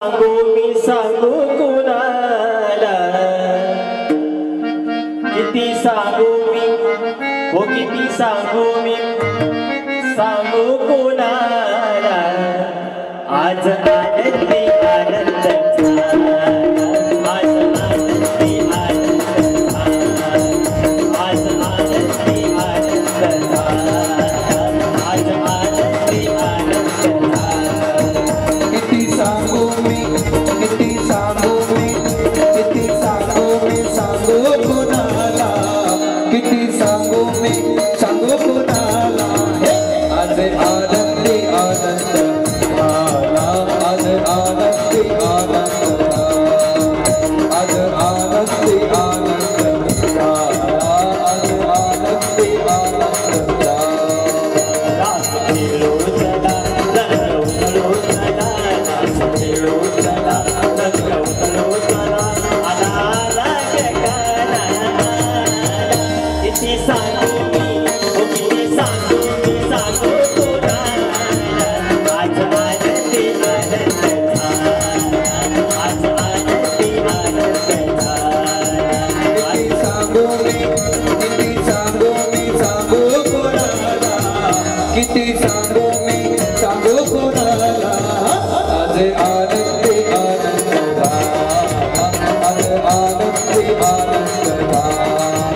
मी सांगू कुणाला किती सांगू मी हो किती सांगू मी सांगू कुणाला आज आनंदी आनंद आज आनंदी आनंद आज आनंदी आनंद आज आनंदी आनंद किती सांगू मी सांगू कुणाला किती सांगू मी सांगू कुणाला आज आनंदी आनंद झाला आज आनंदी आनंद आज आनंदी आनंद झाला आज आनंदी आनंद किती सांगू मी सांगू कुणाला आज आनंदी आनंद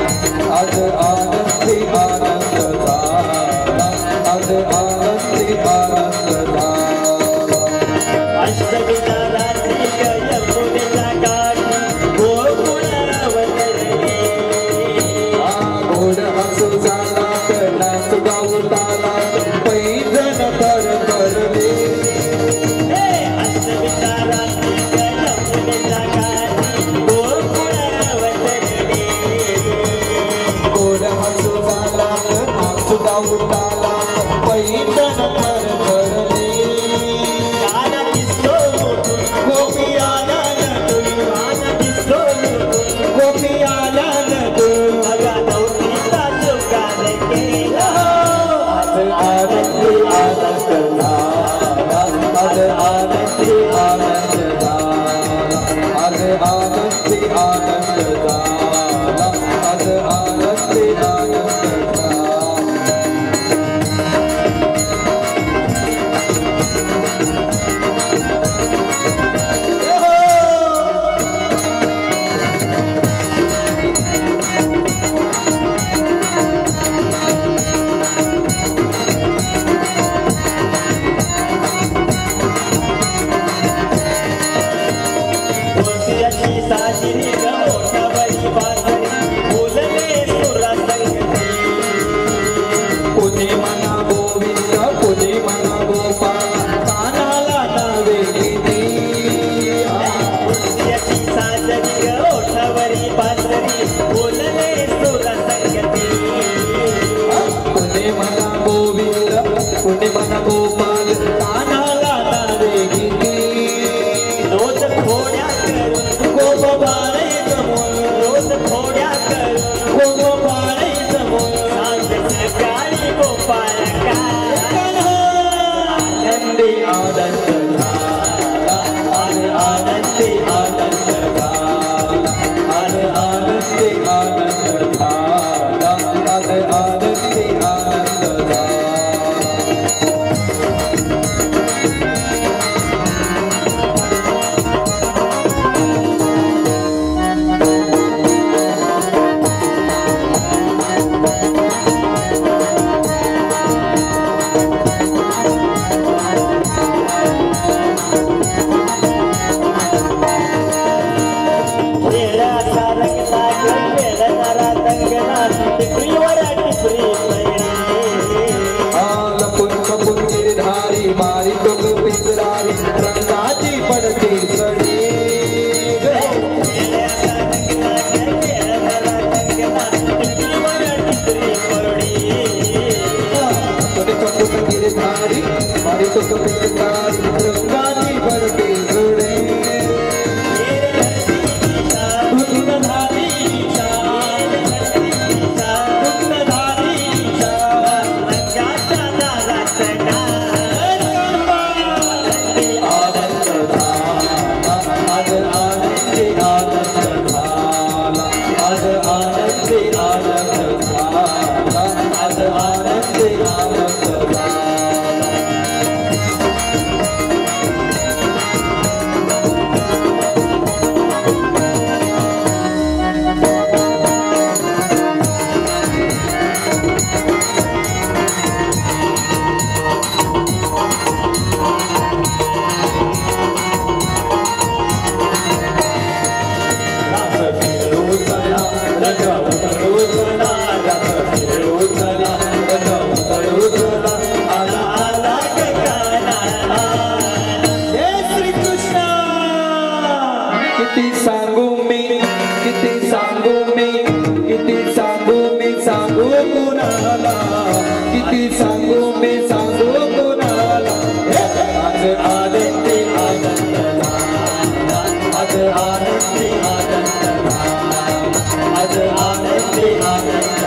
आज आनंदी आनंद आज आनंदी आनंद आज आनंदी आनंद गोड हसू झाला नाच गाऊ ताला पैजण कर करले गोड हसू झाला नाच गाऊ ताला पैजण कर करले गोपी आला गोपी आला आनंदी आनंद आज आनंदी आनंद आज आनंदी आनंद आज आनंदी आनंद पुणे मना गोविंद पुणे मना गोपाल कानाला नावे किती ओठावरी पासरी बोलले सुर संगती पुणे मना गोविंद पुणे मना गोपाल कानाला नावे किती रोज थोड्या करून गोप बाळे जमून रोज थोड्या करून गोप बाळे जमून सांग सकाळी गोपाळ आनंदी आनंद झाला आज आनंदी आनंद झाला आज आनंदी आनंद झाला आज आनंदी आनंद झाला वेळा सारंग लागला वेळ सांगू मी किती सांगू मी किती सांगू मी सांगू कुणाला किती सांगू मी सांगू कुणाला आज आनंदी आनंद झाला आज आनंदी आनंद झाला आज आनंदी आनंद